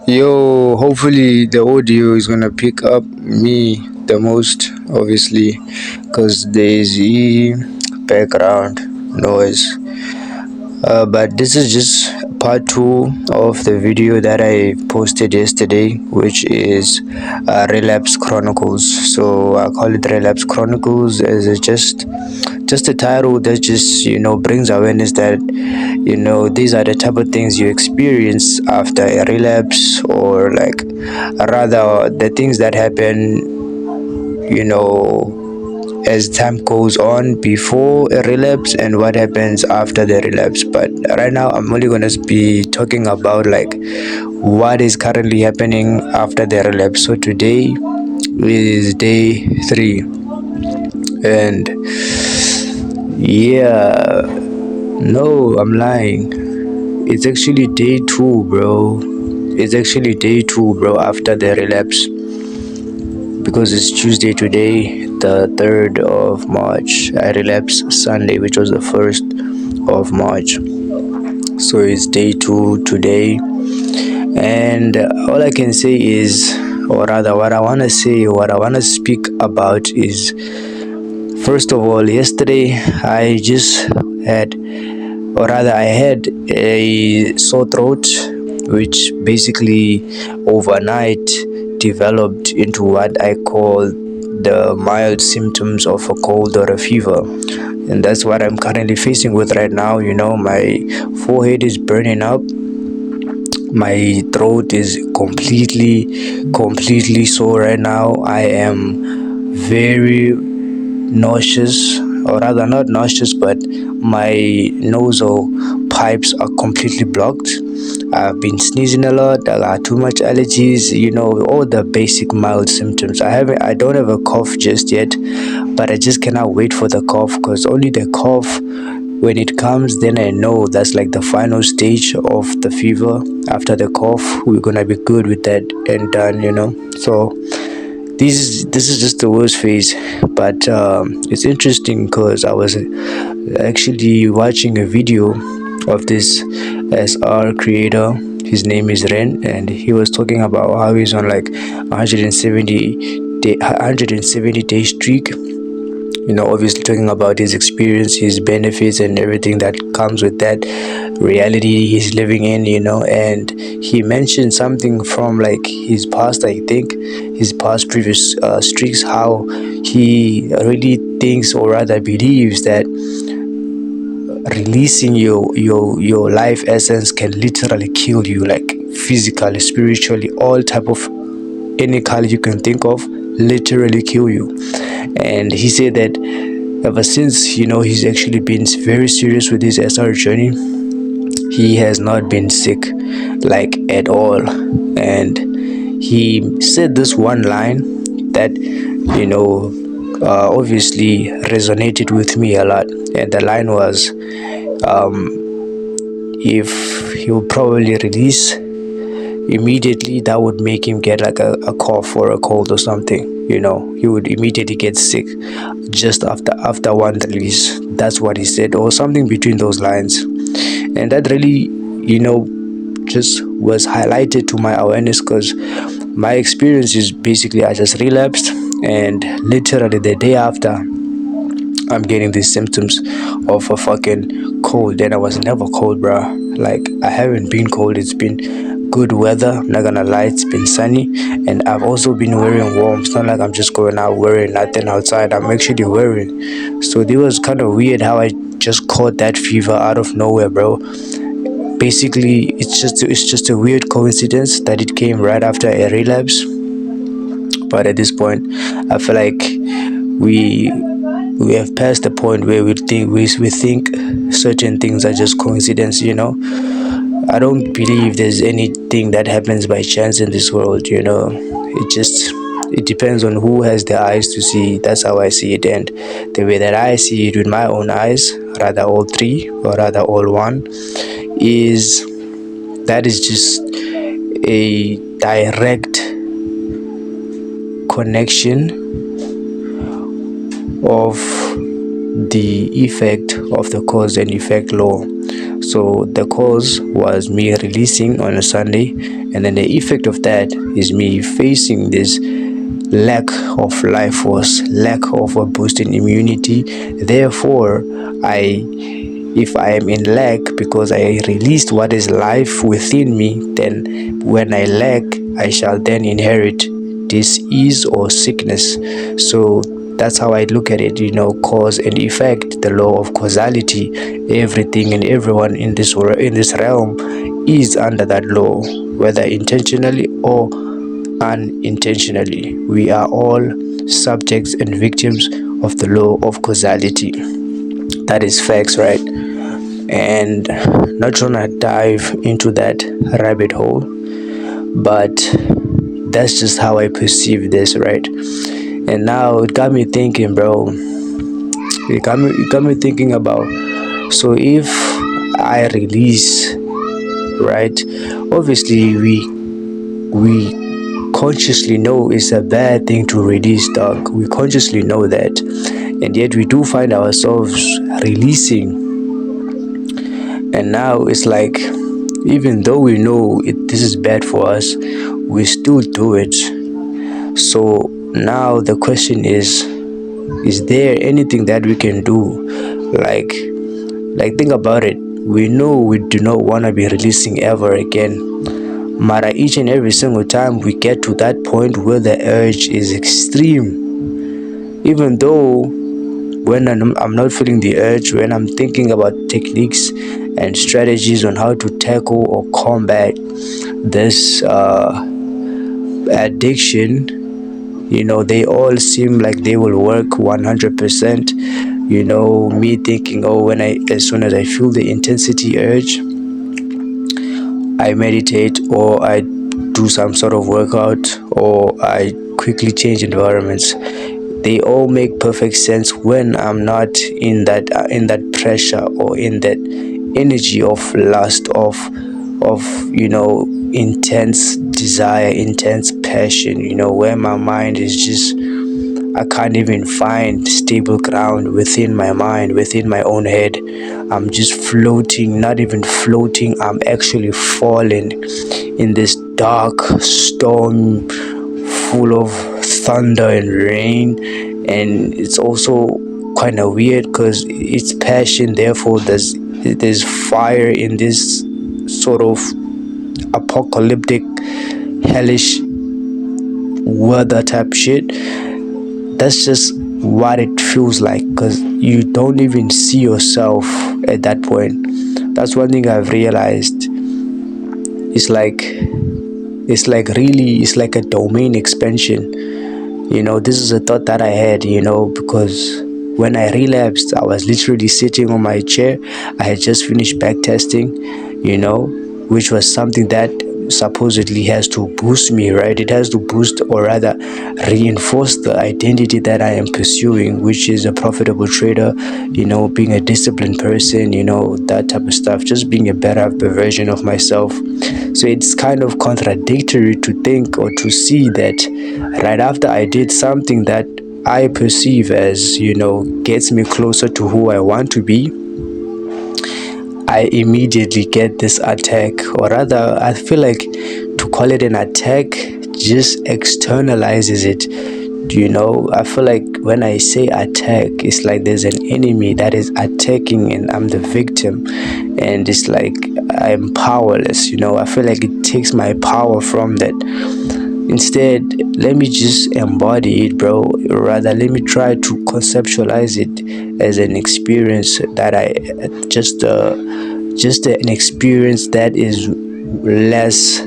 Yo, hopefully the audio is gonna pick up me the most, obviously, because there's background noise. But this is just part two of the video that I posted yesterday, which is Relapse Chronicles. So I call it Relapse Chronicles as it's just a title that just brings awareness that these are the type of things you experience after a relapse, or like rather the things that happen as time goes on before a relapse and what happens after the relapse. But right now I'm only going to be talking about like what is currently happening after the relapse. So today is day 3, and yeah, no, I'm lying. It's actually day 2, bro. It's actually day 2, bro, after the relapse, because it's Tuesday today, the 3rd of March. I relapsed Sunday, which was the 1st of March. So it's day 2 today. And all I can say is, or rather, what I want to say, what I want to speak about is, first of all, yesterday I just had, or rather, I had a sore throat, which basically overnight developed into what I call the mild symptoms of a cold or a fever. And that's what I'm currently facing with right now. My forehead is burning up, my throat is completely sore right now. I am very nauseous, or rather not nauseous, but my nasal pipes are completely blocked. I've been sneezing a lot. I got too much allergies, all the basic mild symptoms. I don't have a cough just yet, but I just cannot wait for the cough, because only the cough, when it comes, then I know that's like the final stage of the fever. After the cough, we're gonna be good with that and done. So this is just the worst phase. But it's interesting because I was actually watching a video of this SR creator. His name is Ren, and he was talking about how he's on like 170 day streak. Obviously talking about his experience, his benefits, and everything that comes with that reality he's living in. And he mentioned something from like his past, I think, his past previous streaks, how he really thinks, or rather believes, that releasing your life essence can literally kill you, like physically, spiritually, all type of any color you can think of, literally kill you. And he said that ever since he's actually been very serious with his SR journey, he has not been sick, like, at all. And he said this one line that obviously resonated with me a lot. And the line was, if he'll probably release immediately, that would make him get like a cough or a cold or something. He would immediately get sick just after one release. That's what he said, or something between those lines. And that really just was highlighted to my awareness, because my experience is basically I just relapsed, and literally the day after I'm getting these symptoms of a fucking cold. And I was never cold, bruh. Like, I haven't been cold. It's been good weather. I'm not gonna lie, it's been sunny. And I've also been wearing warm. It's not like I'm just going out wearing nothing outside. I'm actually wearing. So it was kind of weird how I just caught that fever out of nowhere, bro. Basically, it's just a weird coincidence that it came right after a relapse. But at this point, I feel like we we have passed the point where we think certain things are just coincidence. I don't believe there's anything that happens by chance in this world. It depends on who has the eyes to see. That's how I see it. And the way that I see it with my own eyes, rather all three, or rather all one, is that is just a direct connection of the effect of the cause and effect law. So the cause was me releasing on a Sunday, and then the effect of that is me facing this lack of life force, lack of a boost in immunity. Therefore, I if I am in lack because I released what is life within me, then when I lack, I shall then inherit disease or sickness. So that's how I look at it, cause and effect, the law of causality. Everything and everyone in this realm is under that law, whether intentionally or unintentionally. We are all subjects and victims of the law of causality. That is facts, right? And not gonna dive into that rabbit hole, but that's just how I perceive this, right? And now it got me thinking, bro. It got me thinking about, so if I release, right? Obviously, we consciously know it's a bad thing to release, dog. We consciously know that, and yet we do find ourselves releasing. And now it's like, even though we know this is bad for us, we still do it. So now the question is there anything that we can do? Like think about it. We know we do not want to be releasing ever again. Mara, each and every single time we get to that point where the urge is extreme, even though when I'm not feeling the urge, when I'm thinking about techniques and strategies on how to tackle or combat this addiction, they all seem like they will work 100%. Me thinking, oh, as soon as I feel the intensity urge, I meditate, or I do some sort of workout, or I quickly change environments. They all make perfect sense when I'm not in that pressure, or in that energy of lust, of intense desire, intense passion, where my mind is just, I can't even find stable ground within my mind, within my own head. I'm just floating, not even floating, I'm actually falling in this dark storm full of thunder and rain. And it's also kind of weird because it's passion, therefore there's fire in this sort of apocalyptic, hellish weather type shit. That's just what it feels like, because you don't even see yourself at that point. That's one thing I've realized. It's like a domain expansion. This is a thought that I had, because when I relapsed, I was literally sitting on my chair. I had just finished back testing, which was something that supposedly has to boost me, right? It has to boost, or rather reinforce, the identity that I am pursuing, which is a profitable trader, being a disciplined person, that type of stuff, just being a better version of myself. So it's kind of contradictory to think or to see that right after I did something that I perceive as, gets me closer to who I want to be, I immediately get this attack. Or rather, I feel like to call it an attack just externalizes it. I feel like when I say attack, it's like there's an enemy that is attacking and I'm the victim, and it's like I'm powerless. I feel like it takes my power from that. Instead, let me just embody it, bro. Rather, let me try to conceptualize it as an experience that I just an experience that is less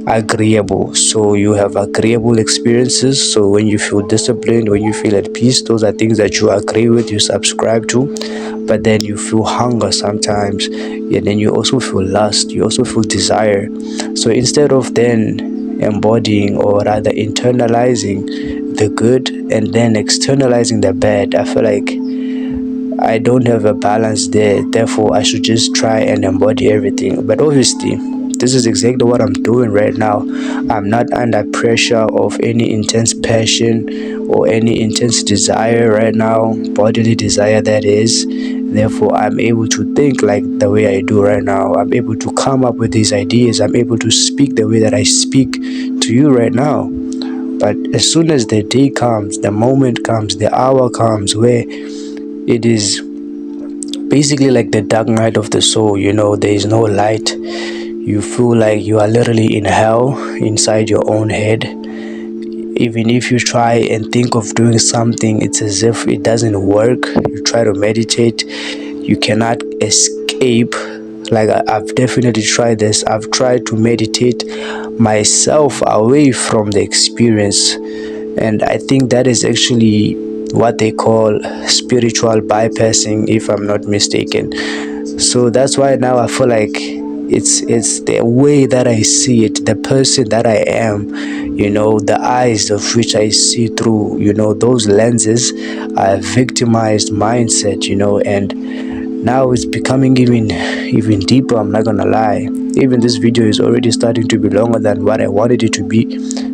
agreeable. So you have agreeable experiences. So when you feel disciplined, when you feel at peace, those are things that you agree with, you subscribe to. But then you feel hunger sometimes, and then you also feel lust, you also feel desire. So instead of then embodying, or rather internalizing the good and then externalizing the bad, I feel like I don't have a balance there. Therefore, I should just try and embody everything. But obviously, this is exactly what I'm doing right now. I'm not under pressure of any intense passion or any intense desire right now, bodily desire that is. Therefore, I'm able to think like the way I do right now. I'm able to come up with these ideas. I'm able to speak the way that I speak to you right now. But as soon as the day comes, the moment comes, the hour comes where it is basically like the dark night of the soul, there is no light. You feel like you are literally in hell inside your own head. Even if you try and think of doing something, it's as if it doesn't work. You try to meditate, you cannot escape. Like I've definitely tried this. I've tried to meditate myself away from the experience, and I think that is actually what they call spiritual bypassing, if I'm not mistaken. So that's why now I feel like it's the way that I see it, the person that I am, the eyes of which I see through, those lenses are victimized mindset, and now it's becoming even deeper. I'm not gonna lie. Even this video is already starting to be longer than what I wanted it to be.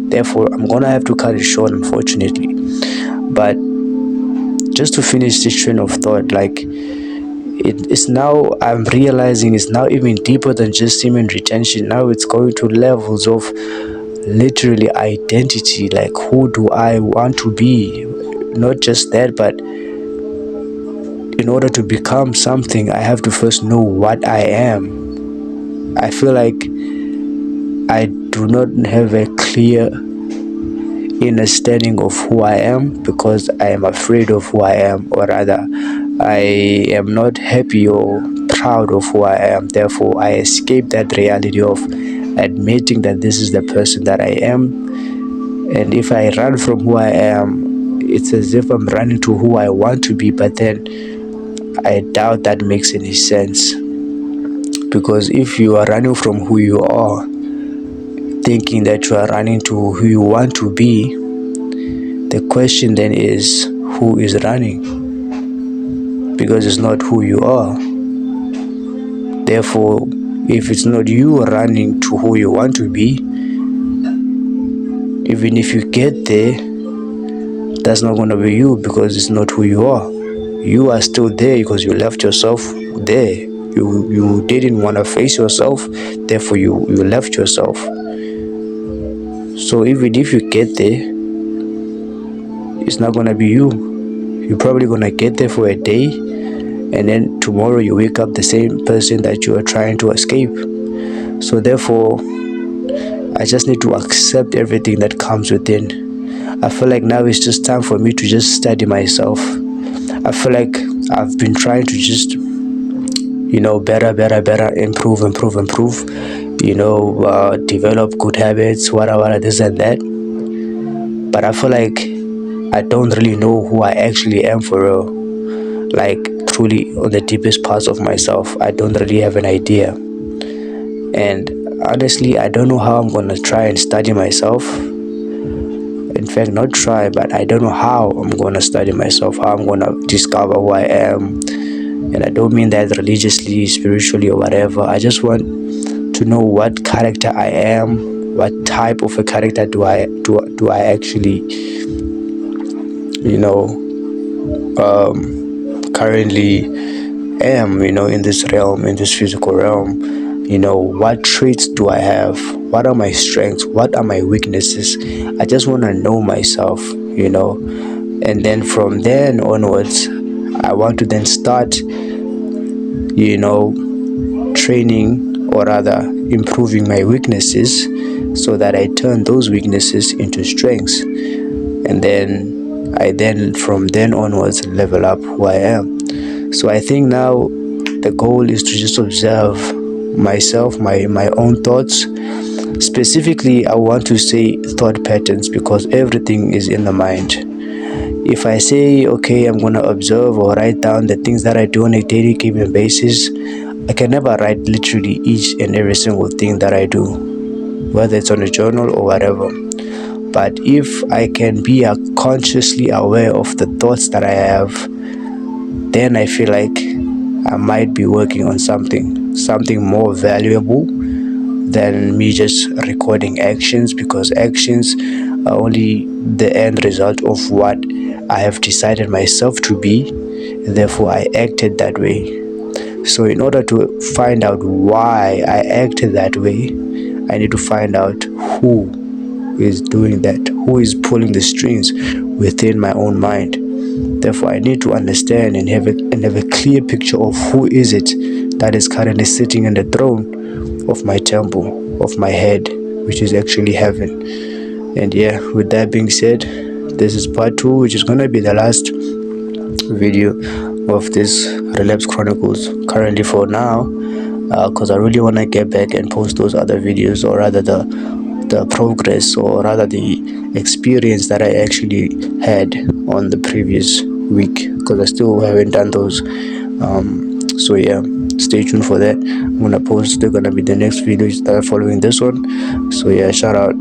Therefore, I'm gonna have to cut it short, unfortunately. But just to finish this train of thought, like it's now I'm realizing it's now even deeper than just human retention. Now it's going to levels of literally identity. Like, who do I want to be? Not just that, but in order to become something, I have to first know what I am. I feel like I do not have a clear understanding of who I am because I am afraid of who I am, or rather, I am not happy or proud of who I am. Therefore, I escape that reality of admitting that this is the person that I am. And if I run from who I am, it's as if I'm running to who I want to be, but then I doubt that makes any sense. Because if you are running from who you are, thinking that you are running to who you want to be, the question then is, who is running? Because it's not who you are. Therefore, if it's not you running to who you want to be, even if you get there, that's not going to be you because it's not who you are. You are still there because you left yourself there. You didn't want to face yourself, therefore you left yourself. So even if you get there, it's not going to be you. You're probably going to get there for a day, and then tomorrow you wake up the same person that you are trying to escape. So therefore, I just need to accept everything that comes within. I feel like now it's just time for me to just study myself. I feel like I've been trying to just, better, improve, develop good habits, whatever, this and that. But I feel like I don't really know who I actually am for real. Like, truly, on the deepest parts of myself, I don't really have an idea. And honestly, I don't know how I'm gonna try and study myself. In fact, not try, but I don't know how I'm gonna study myself, how I'm gonna discover who I am. And I don't mean that religiously, spiritually, or whatever. I just want to know what character I am, what type of a character do I actually, currently am, in this realm, in this physical realm. What traits do I have? What are my strengths? What are my weaknesses? I just want to know myself, and then from then onwards, I want to then start, training, or rather improving my weaknesses, so that I turn those weaknesses into strengths, and then from then onwards level up who I am. So I think now the goal is to just observe myself, my own thoughts. Specifically, I want to say thought patterns, because everything is in the mind. If I say, okay, I'm gonna observe or write down the things that I do on a daily given basis, I can never write literally each and every single thing that I do, whether it's on a journal or whatever. But if I can be consciously aware of the thoughts that I have, then I feel like I might be working on something more valuable than me just recording actions, because actions are only the end result of what I have decided myself to be. therefore I acted that way. So in order to find out why I acted that way, I need to find out who is doing that, who is pulling the strings within my own mind. Therefore, I need to understand and have a clear picture of who is it that is currently sitting in the throne of my temple, of my head, which is actually heaven. And yeah, with that being said, this is part 2, which is gonna be the last video of this Relapsed Chronicles currently for now, because I really want to get back and post those other videos, or rather the progress, or rather the experience that I actually had on the previous week, because I still haven't done those. So yeah, stay tuned for that. I'm gonna post, they're gonna be the next videos that are following this one. So yeah, shout out.